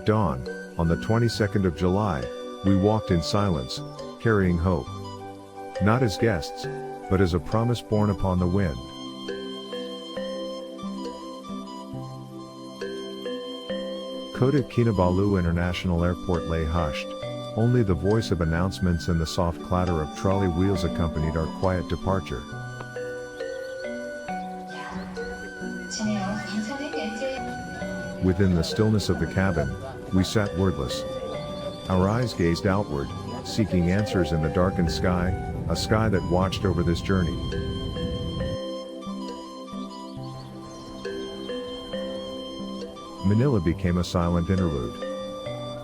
dawn, on the 22nd of July, we walked in silence, carrying hope. Not as guests, but as a promise borne upon the wind. Kota Kinabalu International Airport lay hushed. Only the voice of announcements and the soft clatter of trolley wheels accompanied our quiet departure. Within the stillness of the cabin, we sat wordless. Our eyes gazed outward, seeking answers in the darkened sky, a sky that watched over this journey. Manila became a silent interlude.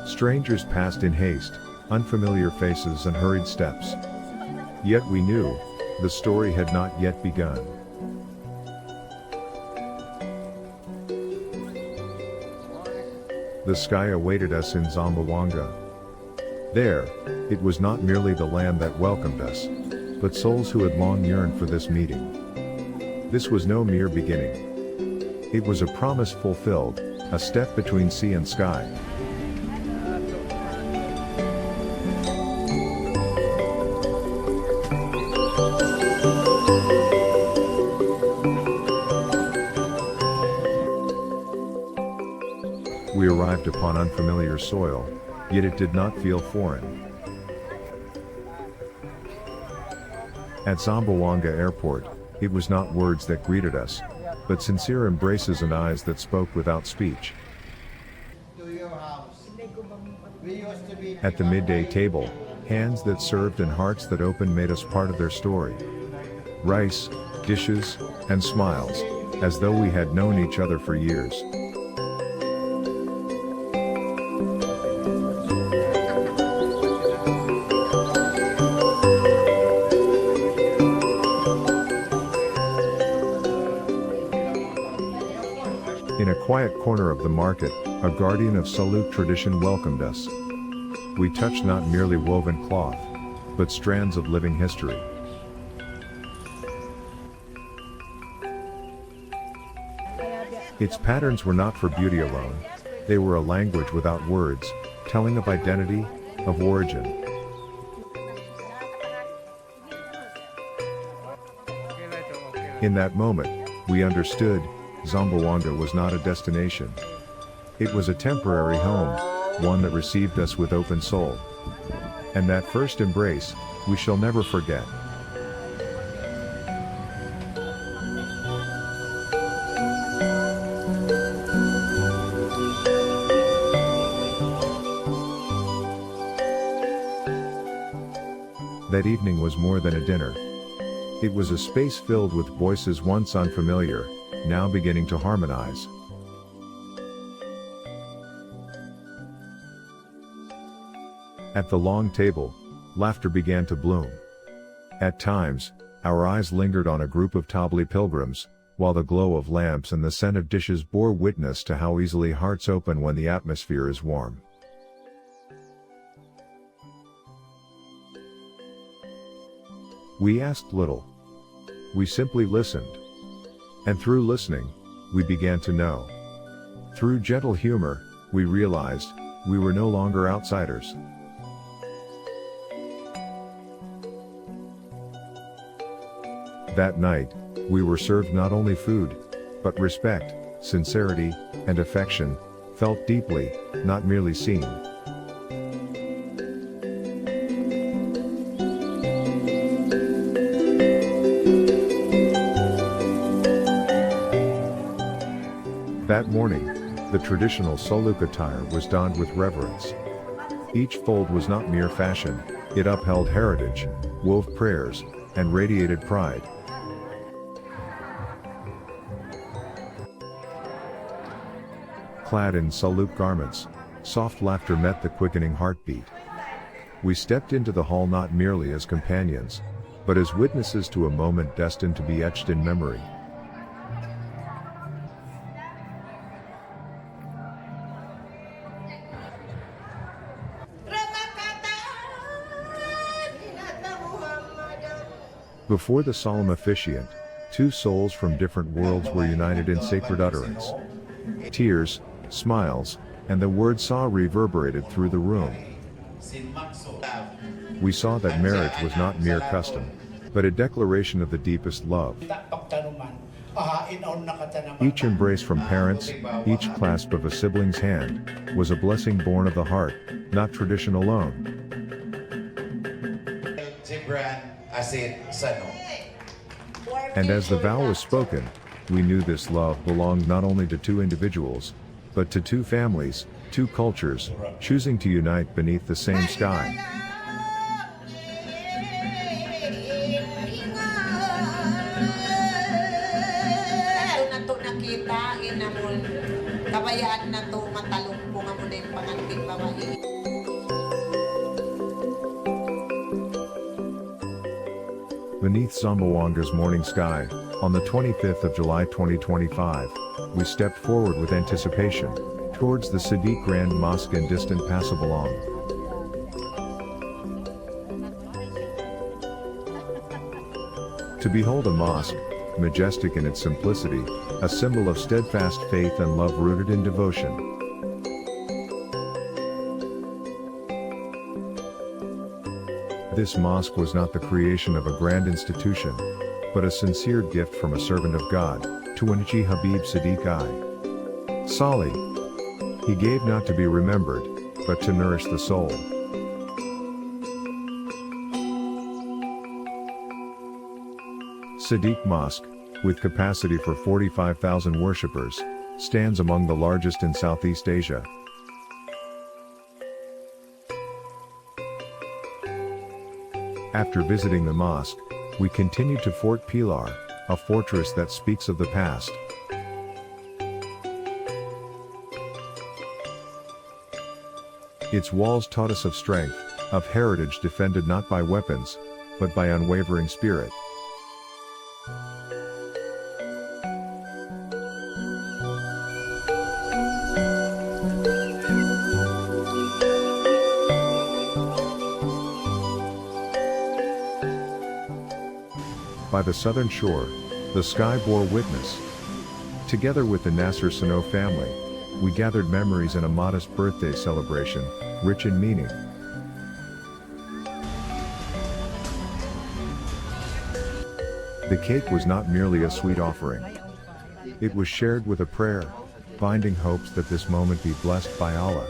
Strangers passed in haste, unfamiliar faces and hurried steps. Yet we knew, the story had not yet begun. The sky awaited us in Zamboanga. There, it was not merely the land that welcomed us, but souls who had long yearned for this meeting. This was no mere beginning. It was a promise fulfilled, a step between sea and sky. We arrived upon unfamiliar soil, yet it did not feel foreign. At Zamboanga Airport, it was not words that greeted us, but sincere embraces and eyes that spoke without speech. At the midday table, hands that served and hearts that opened made us part of their story. Rice, dishes, and smiles, as though we had known each other for years. In a quiet corner of the market, a guardian of Saluk tradition welcomed us. We touched not merely woven cloth, but strands of living history. Its patterns were not for beauty alone, they were a language without words, telling of identity, of origin. In that moment, we understood, Zamboanga was not a destination. It was a temporary home, one that received us with open soul. And that first embrace, we shall never forget. That evening was more than a dinner. It was a space filled with voices once unfamiliar, now beginning to harmonize. At the long table, laughter began to bloom. At times, our eyes lingered on a group of Tabli pilgrims, while the glow of lamps and the scent of dishes bore witness to how easily hearts open when the atmosphere is warm. We asked little. We simply listened. And through listening, we began to know. Through gentle humor, we realized, we were no longer outsiders. That night, we were served not only food, but respect, sincerity, and affection, felt deeply, not merely seen. That morning, the traditional Saluk attire was donned with reverence. Each fold was not mere fashion, it upheld heritage, wove prayers, and radiated pride. Clad in Saluk garments, soft laughter met the quickening heartbeat. We stepped into the hall not merely as companions, but as witnesses to a moment destined to be etched in memory. Before the solemn officiant, two souls from different worlds were united in sacred utterance. Tears, smiles, and the word "saw" reverberated through the room. We saw that marriage was not mere custom, but a declaration of the deepest love. Each embrace from parents, each clasp of a sibling's hand, was a blessing born of the heart, not tradition alone. And as the vow was spoken, we knew this love belonged not only to two individuals, but to two families, two cultures, choosing to unite beneath the same sky. Beneath Zamboanga's morning sky, on the 25th of July 2025, we stepped forward with anticipation, towards the Sadiq Grand Mosque in distant Pasabalong. To behold a mosque, majestic in its simplicity, a symbol of steadfast faith and love rooted in devotion. This mosque was not the creation of a grand institution, but a sincere gift from a servant of God, Tuanchi Habib Sadiq I. Sali. He gave not to be remembered, but to nourish the soul. Sadiq Mosque, with capacity for 45,000 worshippers, stands among the largest in Southeast Asia. After visiting the mosque, we continued to Fort Pilar, a fortress that speaks of the past. Its walls taught us of strength, of heritage defended not by weapons, but by unwavering spirit. By the southern shore, the sky bore witness. Together with the Nasser Sano family, we gathered memories in a modest birthday celebration, rich in meaning. The cake was not merely a sweet offering. It was shared with a prayer, binding hopes that this moment be blessed by Allah.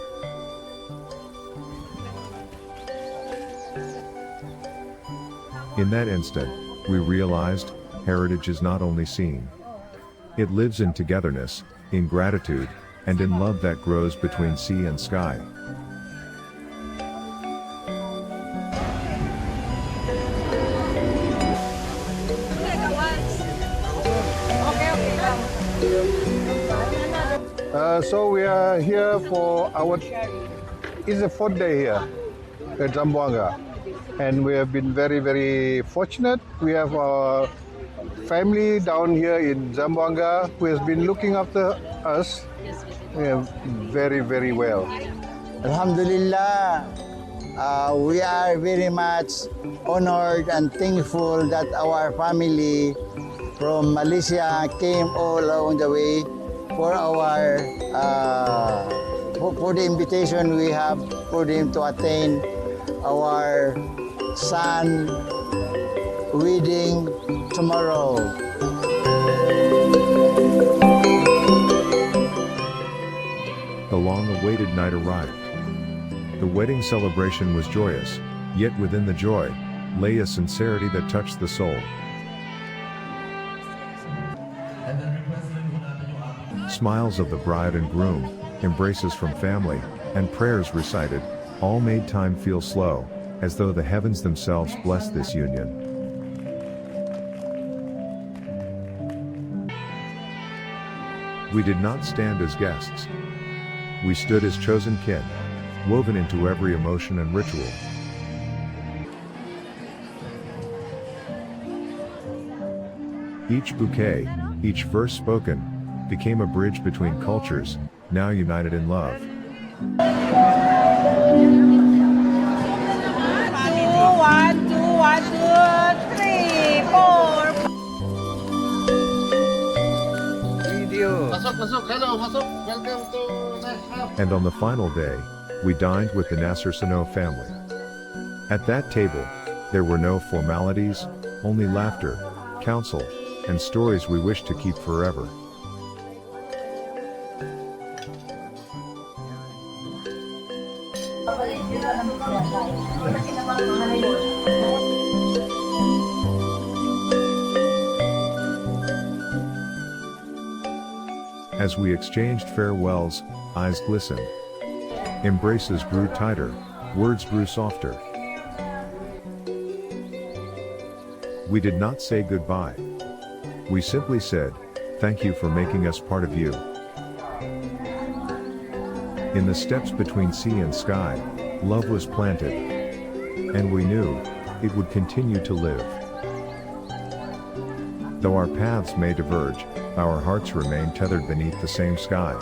In that instant, we realized, heritage is not only seen. It lives in togetherness, in gratitude, and in love that grows between sea and sky. So we are here for it's the fourth day here at Zamboanga. And we have been very, very fortunate. We have a family down here in Zamboanga who has been looking after us very, very well. Alhamdulillah, we are very much honored and thankful that our family from Malaysia came all along the way for our for the invitation we have for them to attend our son wedding tomorrow. The long-awaited night arrived. The wedding celebration was joyous, yet within the joy lay a sincerity that touched the soul. Smiles of the bride and groom, embraces from family, and prayers recited, all made time feel slow, as though the heavens themselves blessed this union. We did not stand as guests. We stood as chosen kin, woven into every emotion and ritual. Each bouquet, each verse spoken, became a bridge between cultures, now united in love. One, two, three, four. Video. Masuk. And on the final day, we dined with the Nasser Sano family. At that table, there were no formalities, only laughter, counsel, and stories we wish to keep forever. As we exchanged farewells, eyes glistened. Embraces grew tighter, words grew softer. We did not say goodbye. We simply said, thank you for making us part of you. In the steps between sea and sky, love was planted. And we knew, it would continue to live. Though our paths may diverge, our hearts remain tethered beneath the same sky.